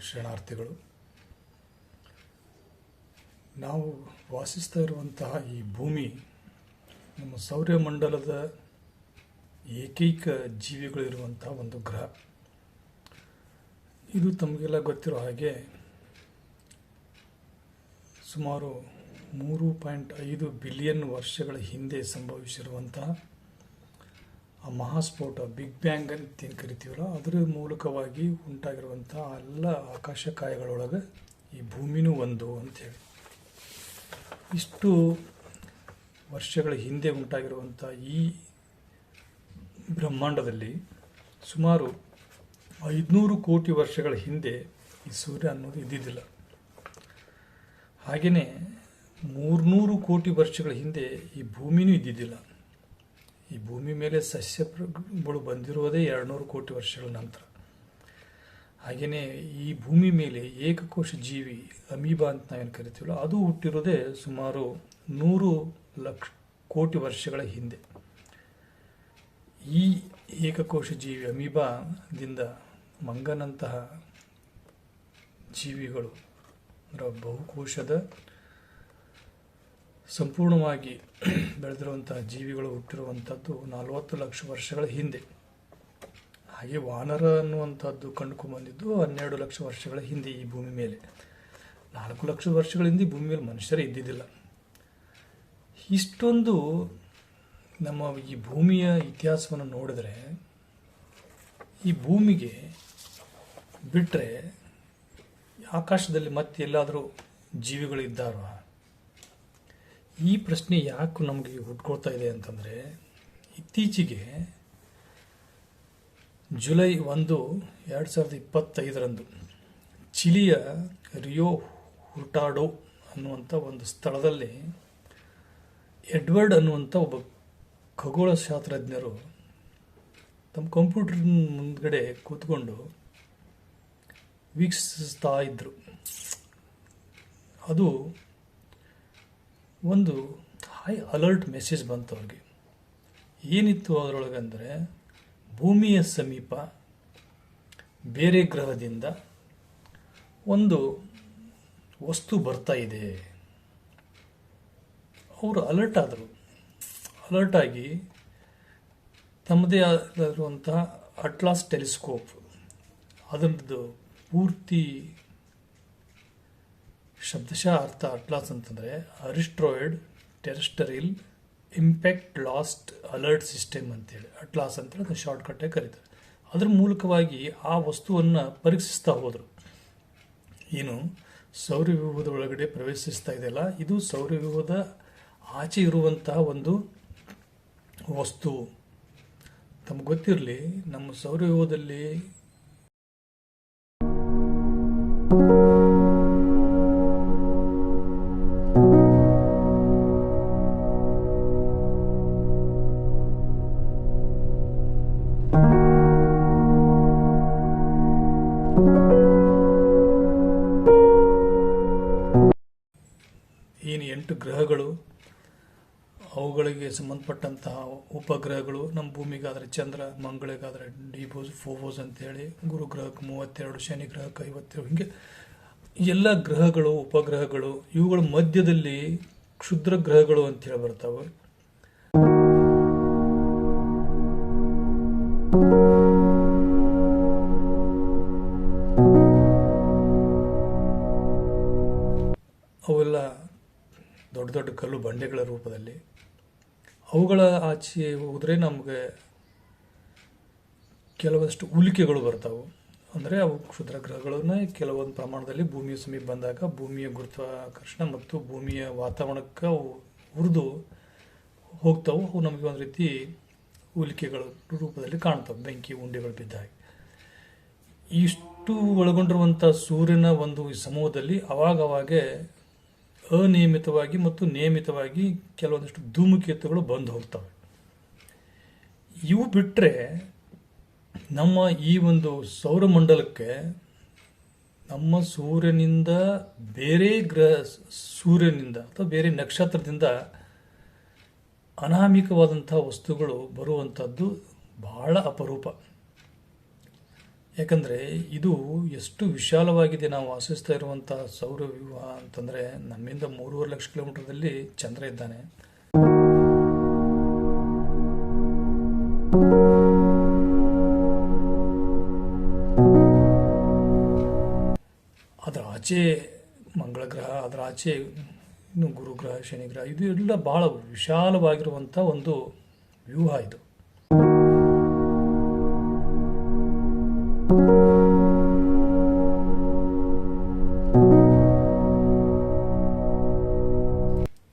ಶರಣಾರ್ಥಿಗಳು. ನಾವು ವಾಸಿಸ್ತಾ ಇರುವಂತಹ ಈ ಭೂಮಿ ನಮ್ಮ ಸೌರಮಂಡಲದ ಏಕೈಕ ಜೀವಿಗಳಿರುವಂತಹ ಒಂದು ಗ್ರಹ. ಇದು ತಮಗೆಲ್ಲ ಗೊತ್ತಿರೋ ಹಾಗೆ ಸುಮಾರು 3.5 ಬಿಲಿಯನ್ ವರ್ಷಗಳ ಹಿಂದೆ ಸಂಭವಿಸಿರುವಂತಹ ಆ ಮಹಾಸ್ಫೋಟ, ಬಿಗ್ ಬ್ಯಾಂಗ್ ಅಂತ ಏನು ಕರಿತೀವಲ್ಲ, ಅದರ ಮೂಲಕವಾಗಿ ಉಂಟಾಗಿರುವಂಥ ಎಲ್ಲ ಆಕಾಶಕಾಯಗಳೊಳಗೆ ಈ ಭೂಮಿನೂ ಒಂದು ಅಂಥೇಳಿ. ಇಷ್ಟು ವರ್ಷಗಳ ಹಿಂದೆ ಉಂಟಾಗಿರುವಂಥ ಈ ಬ್ರಹ್ಮಾಂಡದಲ್ಲಿ ಸುಮಾರು 500 ಕೋಟಿ ವರ್ಷಗಳ ಹಿಂದೆ ಈ ಸೂರ್ಯ ಅನ್ನೋದು ಇದ್ದಿದ್ದಿಲ್ಲ. ಹಾಗೆಯೇ 300 ಕೋಟಿ ವರ್ಷಗಳ ಹಿಂದೆ ಈ ಭೂಮಿನೂ ಇದ್ದಿದ್ದಿಲ್ಲ. ಈ ಭೂಮಿ ಮೇಲೆ ಸಸ್ಯಗಳು ಬಂದಿರುವುದೇ 200 ಕೋಟಿ ವರ್ಷಗಳ ನಂತರ. ಹಾಗೆಯೇ ಈ ಭೂಮಿ ಮೇಲೆ ಏಕಕೋಶ ಜೀವಿ ಅಮೀಬಾ ಅಂತ ನಾವೇನು ಕರಿತೀವಲ್ಲ, ಅದು ಹುಟ್ಟಿರೋದೇ ಸುಮಾರು 100 ಲಕ್ಷ ಕೋಟಿ ವರ್ಷಗಳ ಹಿಂದೆ. ಈ ಏಕಕೋಶ ಜೀವಿ ಅಮೀಬಾದಿಂದ ಮಂಗನಂತಹ ಜೀವಿಗಳು, ಬಹುಕೋಶದ ಸಂಪೂರ್ಣವಾಗಿ ಬೆಳೆದಿರುವಂತಹ ಜೀವಿಗಳು ಹುಟ್ಟಿರುವಂಥದ್ದು 40 ಲಕ್ಷ ವರ್ಷಗಳ ಹಿಂದೆ. ಹಾಗೆ ವಾನರ ಅನ್ನುವಂಥದ್ದು ಕಂಡುಕೊಂಡ್ಬಂದಿದ್ದು 12 ಲಕ್ಷ ವರ್ಷಗಳ ಹಿಂದೆ ಈ ಭೂಮಿ ಮೇಲೆ. 4 ಲಕ್ಷ ವರ್ಷಗಳ ಹಿಂದೆ ಭೂಮಿ ಮೇಲೆ ಮನುಷ್ಯರೇ ಇದ್ದಿದ್ದಿಲ್ಲ. ಇಷ್ಟೊಂದು ನಮ್ಮ ಈ ಭೂಮಿಯ ಇತಿಹಾಸವನ್ನು ನೋಡಿದ್ರೆ, ಈ ಭೂಮಿಗೆ ಬಿಟ್ಟರೆ ಆಕಾಶದಲ್ಲಿ ಮತ್ತೆ ಎಲ್ಲಾದರೂ ಜೀವಿಗಳು ಇದ್ದಾರೋ? ಈ ಪ್ರಶ್ನೆ ಯಾಕೆ ನಮಗೆ ಹುಟ್ಕೊಳ್ತಾ ಇದೆ ಅಂತಂದರೆ, ಇತ್ತೀಚೆಗೆ ಜುಲೈ 1, 2025 ಚಿಲಿಯ ರಿಯೋ ಹುರ್ಟಾಡೋ ಅನ್ನುವಂಥ ಒಂದು ಸ್ಥಳದಲ್ಲಿ ಎಡ್ವರ್ಡ್ ಅನ್ನುವಂಥ ಒಬ್ಬ ಖಗೋಳಶಾಸ್ತ್ರಜ್ಞರು ತಮ್ಮ ಕಂಪ್ಯೂಟರ್ ಮುಂದ್ಗಡೆ ಕೂತ್ಕೊಂಡು ವೀಕ್ಷಿಸ್ತಾ ಇದ್ದರು. ಅದು ಒಂದು ಹೈ ಅಲರ್ಟ್ ಮೆಸೇಜ್ ಬಂತು ಅವ್ರಿಗೆ. ಏನಿತ್ತು ಅದರೊಳಗೆ ಅಂದರೆ, ಭೂಮಿಯ ಸಮೀಪ ಬೇರೆ ಗ್ರಹದಿಂದ ಒಂದು ವಸ್ತು ಬರ್ತಾ ಇದೆ. ಅವರು ಅಲರ್ಟ್ ಆದರು. ಅಲರ್ಟ್ ಆಗಿ ತಮ್ಮದೇ ಆಗಿರುವಂತಹ ಅಟ್ಲಾಸ್ ಟೆಲಿಸ್ಕೋಪ್, ಅದರದ್ದು ಪೂರ್ತಿ ಶಬ್ದಶಃ ಅರ್ಥ ಅಟ್ಲಾಸ್ ಅಂತಂದರೆ ಅರಿಸ್ಟ್ರಾಯ್ಡ್ ಟೆರೆಸ್ಟರಿಯಲ್ ಇಂಪ್ಯಾಕ್ಟ್ ಲಾಸ್ಟ್ ಅಲರ್ಟ್ ಸಿಸ್ಟಮ್ ಅಂತೇಳಿ, ಅಟ್ಲಾಸ್ ಅಂತೇಳಿ ಅದನ್ನು ಶಾರ್ಟ್ಕಟ್ಟಾಗಿ ಕರೀತಾರೆ. ಅದ್ರ ಮೂಲಕವಾಗಿ ಆ ವಸ್ತುವನ್ನು ಪರೀಕ್ಷಿಸ್ತಾ ಹೋದರು. ಏನು ಸೌರವ್ಯೂಹದ ಒಳಗಡೆ ಪ್ರವೇಶಿಸ್ತಾ ಇದೆಯಲ್ಲ, ಇದು ಸೌರವ್ಯೂಹದ ಆಚೆ ಇರುವಂತಹ ಒಂದು ವಸ್ತು. ತಮಗೆ ಗೊತ್ತಿರಲಿ, ನಮ್ಮ ಸೌರವ್ಯೂಹದಲ್ಲಿ ಏನು 8 ಗ್ರಹಗಳು, ಅವುಗಳಿಗೆ ಸಂಬಂಧಪಟ್ಟಂತಹ ಉಪಗ್ರಹಗಳು, ನಮ್ಮ ಭೂಮಿಗಾದರೆ ಚಂದ್ರ, ಮಂಗಳಿಗಾದರೆ ಡಿಬೋಸ್, ಫೋಬೋಸ್ ಅಂತೇಳಿ, ಗುರು ಗ್ರಹಕ್ಕೆ 32, ಶನಿ ಗ್ರಹಕ್ಕೆ 57, ಹೀಗೆ ಎಲ್ಲ ಗ್ರಹಗಳು, ಉಪಗ್ರಹಗಳು, ಇವುಗಳ ಮಧ್ಯದಲ್ಲಿ ಕ್ಷುದ್ರ ಗ್ರಹಗಳು ಅಂತೇಳಿ ಬರ್ತಾವೆ. ಅವೆಲ್ಲ ದೊಡ್ಡ ದೊಡ್ಡ ಕಲ್ಲು ಬಂಡೆಗಳ ರೂಪದಲ್ಲಿ. ಅವುಗಳ ಆಚೆ ಹೋದರೆ ನಮಗೆ ಕೆಲವಷ್ಟು ಉಲ್ಕೆಗಳು ಬರ್ತಾವೆ. ಅಂದರೆ ಅವು ಕ್ಷುದ್ರ ಗ್ರಹಗಳನ್ನ ಕೆಲವೊಂದು ಪ್ರಮಾಣದಲ್ಲಿ ಭೂಮಿಯ ಸಮೀಪ ಬಂದಾಗ ಭೂಮಿಯ ಗುರುತ್ವಾಕರ್ಷಣ ಮತ್ತು ಭೂಮಿಯ ವಾತಾವರಣಕ್ಕೆ ಅವು ಉರಿದು ಹೋಗ್ತಾವೆ. ಅವು ನಮಗೆ ಒಂದು ರೀತಿ ಉಲ್ಕೆಗಳ ರೂಪದಲ್ಲಿ ಕಾಣ್ತವೆ, ಬೆಂಕಿ ಉಂಡೆಗಳು ಬಿದ್ದಾಗ. ಇಷ್ಟು ಒಳಗೊಂಡಿರುವಂಥ ಸೂರ್ಯನ ಒಂದು ಸಮೂಹದಲ್ಲಿ ಅವಾಗವಾಗೆ ಅನಿಯಮಿತವಾಗಿ ಮತ್ತು ನಿಯಮಿತವಾಗಿ ಕೆಲವೊಂದಿಷ್ಟು ಧೂಮಕೇತುಗಳು ಬಂದು ಹೋಗ್ತವೆ. ಇವು ಬಿಟ್ಟರೆ ನಮ್ಮ ಈ ಒಂದು ಸೌರಮಂಡಲಕ್ಕೆ ನಮ್ಮ ಸೂರ್ಯನಿಂದ ಬೇರೆ ಸೂರ್ಯನಿಂದ ಅಥವಾ ಬೇರೆ ನಕ್ಷತ್ರದಿಂದ ಅನಾಮಿಕವಾದಂಥ ವಸ್ತುಗಳು ಬರುವಂಥದ್ದು ಬಹಳ ಅಪರೂಪ. ಯಾಕಂದರೆ ಇದು ಎಷ್ಟು ವಿಶಾಲವಾಗಿದೆ. ನಾವು ವಾಸಿಸ್ತಾ ಇರುವಂಥ ಸೌರವ್ಯೂಹ ಅಂತಂದರೆ ನಮ್ಮಿಂದ 3.5 ಲಕ್ಷ ಕಿಲೋಮೀಟರ್ದಲ್ಲಿ ಚಂದ್ರ ಇದ್ದಾನೆ. ಅದರ ಆಚೆ ಮಂಗಳ ಗ್ರಹ, ಅದರ ಆಚೆ ಇನ್ನು ಗುರುಗ್ರಹ, ಶನಿಗ್ರಹ, ಇದು ಎಲ್ಲ ಬಹಳ ವಿಶಾಲವಾಗಿರುವಂಥ ಒಂದು ವ್ಯೂಹ ಇದು.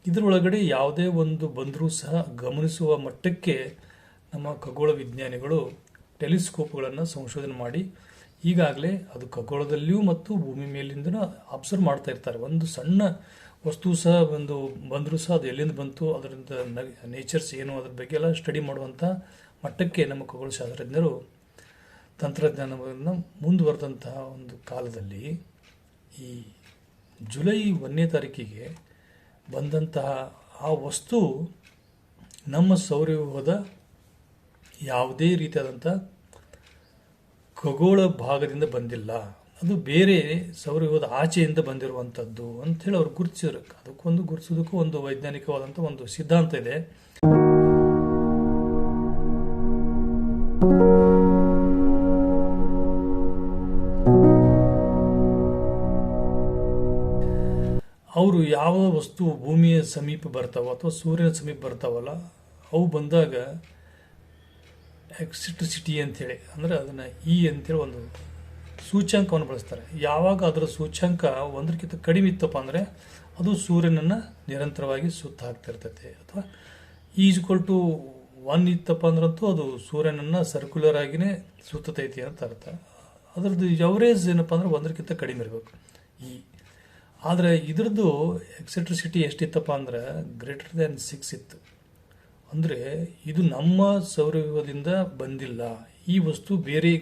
ಇದರೊಳಗಡೆ ಯಾವುದೇ ಒಂದು ಬಂದರೂ ಸಹ ಗಮನಿಸುವ ಮಟ್ಟಕ್ಕೆ ನಮ್ಮ ಖಗೋಳ ವಿಜ್ಞಾನಿಗಳು ಟೆಲಿಸ್ಕೋಪ್ಗಳನ್ನು ಸಂಶೋಧನೆ ಮಾಡಿ ಈಗಾಗಲೇ ಅದು ಖಗೋಳದಲ್ಲಿಯೂ ಮತ್ತು ಭೂಮಿ ಮೇಲಿಂದ ಅಬ್ಸರ್ವ್ ಮಾಡ್ತಾ ಇರ್ತಾರೆ. ಒಂದು ಸಣ್ಣ ವಸ್ತು ಸಹ ಒಂದು ಬಂದರೂ ಸಹ ಅದು ಎಲ್ಲಿಂದ ಬಂತು, ಅದರಿಂದ ನೇಚರ್ಸ್ ಏನು, ಅದ್ರ ಬಗ್ಗೆ ಎಲ್ಲ ಸ್ಟಡಿ ಮಾಡುವಂಥ ಮಟ್ಟಕ್ಕೆ ನಮ್ಮ ಖಗೋಳಶಾಸ್ತ್ರಜ್ಞರು ತಂತ್ರಜ್ಞಾನವನ್ನು ಮುಂದುವರೆದಂತಹ ಒಂದು ಕಾಲದಲ್ಲಿ ಈ ಜುಲೈ 1ನೇ ತಾರೀಕಿಗೆ ಬಂದಂತಹ ಆ ವಸ್ತು ನಮ್ಮ ಸೌರವ್ಯೂಹದ ಯಾವುದೇ ರೀತಿಯಾದಂಥ ಖಗೋಳ ಭಾಗದಿಂದ ಬಂದಿಲ್ಲ, ಅದು ಬೇರೆ ಸೌರವ್ಯೂಹದ ಆಚೆಯಿಂದ ಬಂದಿರುವಂಥದ್ದು ಅಂಥೇಳಿ ಅವ್ರು ಗುರುತಿಸಿದ್ರು. ಅದಕ್ಕೊಂದು ಗುರುತಿಸೋದಕ್ಕೂ ಒಂದು ವೈಜ್ಞಾನಿಕವಾದಂಥ ಒಂದು ಸಿದ್ಧಾಂತ ಇದೆ. ಅವರು ಯಾವ ವಸ್ತು ಭೂಮಿಯ ಸಮೀಪ ಬರ್ತಾವ ಅಥವಾ ಸೂರ್ಯನ ಸಮೀಪ ಬರ್ತಾವಲ್ಲ, ಅವು ಬಂದಾಗ ಎಕ್ಸಿಟ್ರಿಸಿಟಿ ಅಂಥೇಳಿ, ಅಂದರೆ ಅದನ್ನು ಅಂತೇಳಿ ಒಂದು ಸೂಚ್ಯಂಕವನ್ನು ಬಳಸ್ತಾರೆ. ಯಾವಾಗ ಅದರ ಸೂಚ್ಯಂಕ 1ಕ್ಕಿಂತ ಕಡಿಮೆ ಇತ್ತಪ್ಪ ಅಂದರೆ ಅದು ಸೂರ್ಯನನ್ನು ನಿರಂತರವಾಗಿ ಸುತ್ತ ಹಾಕ್ತಿರ್ತೈತೆ. ಅಥವಾ ಟು 1 ಇತ್ತಪ್ಪ ಅಂದ್ರಂತೂ ಅದು ಸೂರ್ಯನನ್ನು ಸರ್ಕ್ಯುಲರ್ ಆಗಿನೇ ಸುತ್ತತೈತಿ ಅಂತ ಅರ್ಥ. ಅದರದ್ದು ಎವರೇಜ್ ಏನಪ್ಪ ಅಂದ್ರೆ 1ಕ್ಕಿಂತ ಕಡಿಮೆ ಇರಬೇಕು. ಆದರೆ ಇದ್ರದ್ದು ಎಕ್ಸೆಟ್ರಿಸಿಟಿ ಎಷ್ಟಿತ್ತಪ್ಪ ಅಂದ್ರೆ >6 ಇತ್ತು. ಅಂದರೆ ಇದು ನಮ್ಮ ಸೌರವ್ಯೂಹದಿಂದ ಬಂದಿಲ್ಲ, ಈ ವಸ್ತು ಬೇರೆ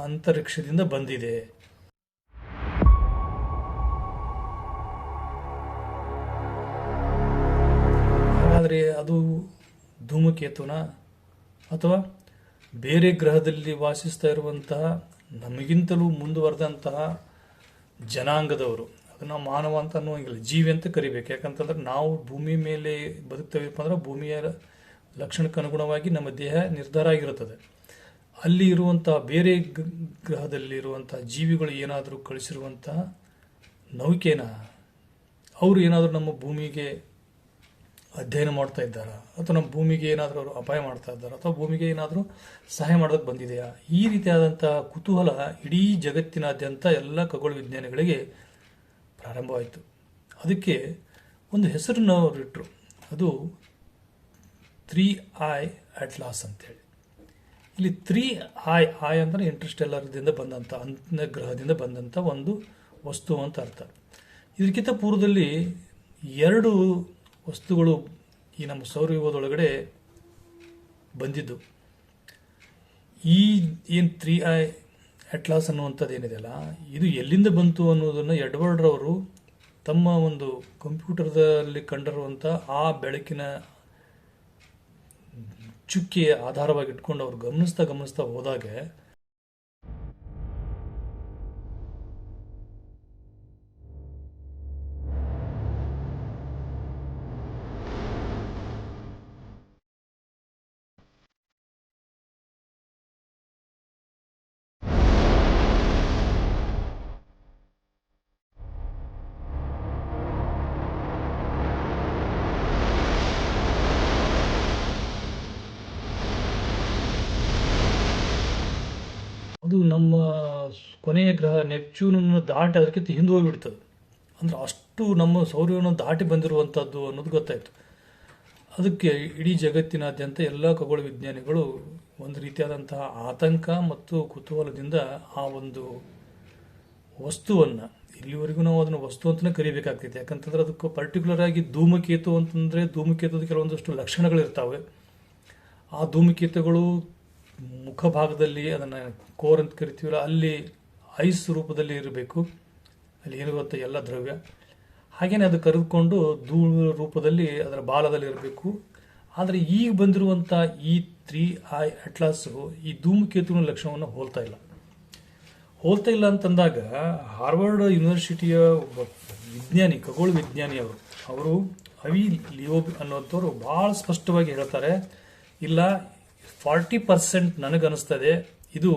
ಅಂತರಿಕ್ಷದಿಂದ ಬಂದಿದೆ. ಹಾಗಾದರೆ ಅದು ಧೂಮಕೇತುನ ಅಥವಾ ಬೇರೆ ಗ್ರಹದಲ್ಲಿ ವಾಸಿಸ್ತಾ ಇರುವಂತಹ ನಮಗಿಂತಲೂ ಮುಂದುವರೆದಂತಹ ಜನಾಂಗದವರು, ಅದನ್ನು ಮಾನವ ಅಂತ ಅನ್ನುವಂಗಿಲ್ಲ, ಜೀವಿ ಅಂತ ಕರಿಬೇಕು. ಯಾಕಂತಂದ್ರೆ ನಾವು ಭೂಮಿ ಮೇಲೆ ಬದುಕ್ತೇವಪ್ಪ ಅಂದ್ರೆ ಭೂಮಿಯ ಲಕ್ಷಣಕ್ಕೆ ಅನುಗುಣವಾಗಿ ನಮ್ಮ ದೇಹ ನಿರ್ಧಾರ ಆಗಿರುತ್ತದೆ. ಅಲ್ಲಿ ಇರುವಂತಹ ಬೇರೆ ಗ್ರಹದಲ್ಲಿ ಇರುವಂತಹ ಜೀವಿಗಳು ಏನಾದರೂ ಕಳಿಸಿರುವಂತಹ ನೌಕೆನ ಅವರು ಏನಾದರೂ ನಮ್ಮ ಭೂಮಿಗೆ ಅಧ್ಯಯನ ಮಾಡ್ತಾ ಇದ್ದಾರಾ, ಅಥವಾ ನಮ್ಮ ಭೂಮಿಗೆ ಏನಾದರೂ ಅವರು ಅಪಾಯ ಮಾಡ್ತಾ ಇದ್ದಾರಾ, ಅಥವಾ ಭೂಮಿಗೆ ಏನಾದರೂ ಸಹಾಯ ಮಾಡೋದಕ್ಕೆ ಬಂದಿದೆಯಾ, ಈ ರೀತಿಯಾದಂತಹ ಕುತೂಹಲ ಇಡೀ ಜಗತ್ತಿನಾದ್ಯಂತ ಎಲ್ಲ ಖಗೋಳ ವಿಜ್ಞಾನಿಗಳಿಗೆ ಪ್ರಾರಂಭವಾಯಿತು. ಅದಕ್ಕೆ ಒಂದು ಹೆಸರನ್ನು ಅವರು ಇಟ್ಟರು, ಅದು 3I ಅಟ್ಲಾಸ್ ಅಂತೇಳಿ. ಇಲ್ಲಿ 3I ಅಂದರೆ ಇಂಟರ್ಸ್ಟೆಲ್ಲರ್ದಿಂದ ಬಂದಂಥ, ಅಂತರ್ಗ್ರಹದಿಂದ ಬಂದಂಥ ಒಂದು ವಸ್ತು ಅಂತ ಅರ್ಥ. ಇದಕ್ಕಿಂತ ಪೂರ್ವದಲ್ಲಿ 2 ವಸ್ತುಗಳು ಈ ನಮ್ಮ ಸೌರವ್ಯೂಹದೊಳಗಡೆ ಬಂದಿದ್ದು. ಏನು 3I ಅಟ್ಲಾಸ್ ಅನ್ನುವಂಥದ್ದು ಏನಿದೆಯಲ್ಲ, ಇದು ಎಲ್ಲಿಂದ ಬಂತು ಅನ್ನೋದನ್ನು ಎಡ್ವರ್ಡ್ ರವರು ತಮ್ಮ ಒಂದು ಕಂಪ್ಯೂಟರ್ದಲ್ಲಿ ಕಂಡಿರುವಂಥ ಆ ಬೆಳಕಿನ ಚುಕ್ಕೆ ಆಧಾರವಾಗಿ ಇಟ್ಕೊಂಡು ಅವ್ರು ಗಮನಿಸ್ತಾ ಹೋದಾಗ ಅದು ನಮ್ಮ ಕೊನೆಯ ಗ್ರಹ ನೆಪ್ಚೂನನ್ನು ದಾಟಿ ಅದಕ್ಕಿಂತ ಹಿಂದೆ ಹೋಗಿಬಿಡ್ತದೆ. ಅಂದರೆ ಅಷ್ಟು ನಮ್ಮ ಸೌರವ್ಯೂಹವನ್ನು ದಾಟಿ ಬಂದಿರುವಂಥದ್ದು ಅನ್ನೋದು ಗೊತ್ತಾಯಿತು. ಅದಕ್ಕೆ ಇಡೀ ಜಗತ್ತಿನಾದ್ಯಂತ ಎಲ್ಲ ಖಗೋಳ ವಿಜ್ಞಾನಿಗಳು ಒಂದು ರೀತಿಯಾದಂತಹ ಆತಂಕ ಮತ್ತು ಕುತೂಹಲದಿಂದ ಆ ಒಂದು ವಸ್ತುವನ್ನು, ಇಲ್ಲಿವರೆಗೂ ನಾವು ಅದನ್ನು ವಸ್ತು ಅಂತಲೇ ಕರಿಬೇಕಾಗ್ತೈತೆ. ಯಾಕಂತಂದ್ರೆ ಅದಕ್ಕೆ ಪರ್ಟಿಕ್ಯುಲರ್ ಆಗಿ ಧೂಮಕೇತು ಅಂತಂದರೆ ಧೂಮಕೇತುದ ಕೆಲವೊಂದಷ್ಟು ಲಕ್ಷಣಗಳಿರ್ತಾವೆ. ಆ ಧೂಮಕೇತುಗಳು ಮುಖಭಾಗದಲ್ಲಿ, ಅದನ್ನು ಕೋರ್ ಅಂತ ಕರಿತೀವಲ್ಲ, ಅಲ್ಲಿ ಐಸ್ ರೂಪದಲ್ಲಿ ಇರಬೇಕು, ಅಲ್ಲಿ ಏನಿರುವಂಥ ಎಲ್ಲ ದ್ರವ್ಯ. ಹಾಗೆಯೇ ಅದು ಕರೆದುಕೊಂಡು ಧೂಳು ರೂಪದಲ್ಲಿ ಅದರ ಬಾಲದಲ್ಲಿ ಇರಬೇಕು. ಆದರೆ ಈಗ ಬಂದಿರುವಂಥ ಈ 3I ಅಟ್ಲಾಸು ಈ ಧೂಮಕೇತುವಿನ ಲಕ್ಷಣವನ್ನು ಹೋಲ್ತಾ ಇಲ್ಲ ಅಂತಂದಾಗ ಹಾರ್ವರ್ಡ್ ಯೂನಿವರ್ಸಿಟಿಯ ಒಬ್ಬ ವಿಜ್ಞಾನಿ, ಖಗೋಳ ವಿಜ್ಞಾನಿ ಅವರು ಅವಿ ಲಿಯೋಬ್ ಅನ್ನೋಂಥವ್ರು ಭಾಳ ಸ್ಪಷ್ಟವಾಗಿ ಹೇಳ್ತಾರೆ, ಇಲ್ಲ 40% ನನಗನ್ನಿಸ್ತದೆ ಇದು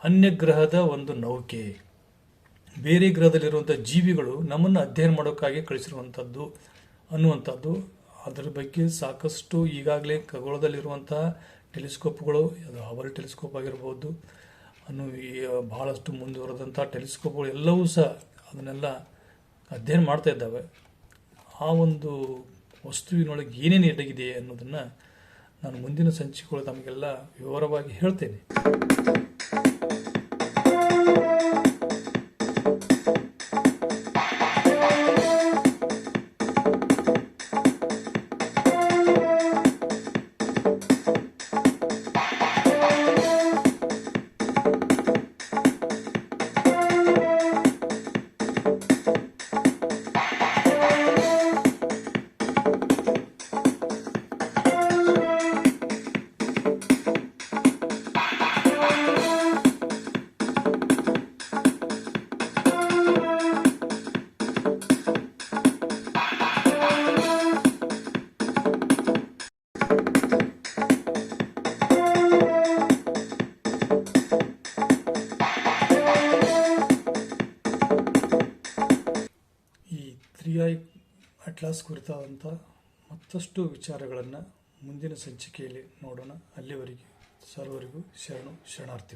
ಅನ್ಯಗ್ರಹದ ಒಂದು ನೌಕೆ, ಬೇರೆ ಗ್ರಹದಲ್ಲಿರುವಂಥ ಜೀವಿಗಳು ನಮ್ಮನ್ನು ಅಧ್ಯಯನ ಮಾಡೋಕ್ಕಾಗಿ ಕಳಿಸಿರುವಂಥದ್ದು ಅನ್ನುವಂಥದ್ದು. ಅದರ ಬಗ್ಗೆ ಸಾಕಷ್ಟು ಈಗಾಗಲೇ ಖಗೋಳದಲ್ಲಿರುವಂಥ ಟೆಲಿಸ್ಕೋಪ್ಗಳು, ಅದು ಹಬಲ್ ಟೆಲಿಸ್ಕೋಪ್ ಆಗಿರ್ಬೋದು, ಬಹಳಷ್ಟು ಮುಂದುವರೆದಂಥ ಟೆಲಿಸ್ಕೋಪ್ಗಳು ಎಲ್ಲವೂ ಸಹ ಅದನ್ನೆಲ್ಲ ಅಧ್ಯಯನ ಮಾಡ್ತಾ ಇದ್ದಾವೆ. ಆ ಒಂದು ವಸ್ತುವಿನೊಳಗೆ ಏನೇನು ಅಡಗಿದೆ ಅನ್ನೋದನ್ನು ನಾನು ಮುಂದಿನ ಸಂಚಿಕೆಗಳು ತಮಗೆಲ್ಲ ವಿವರವಾಗಿ ಹೇಳ್ತೇನೆ. ಈ 3I ಅಟ್ಲಾಸ್ ಕುರಿತಾದಂಥ ಮತ್ತಷ್ಟು ವಿಚಾರಗಳನ್ನು ಮುಂದಿನ ಸಂಚಿಕೆಯಲ್ಲಿ ನೋಡೋಣ. ಅಲ್ಲಿವರೆಗೆ ಸರ್ವರಿಗೂ ಶರಣಾರ್ಥಿಗಳು.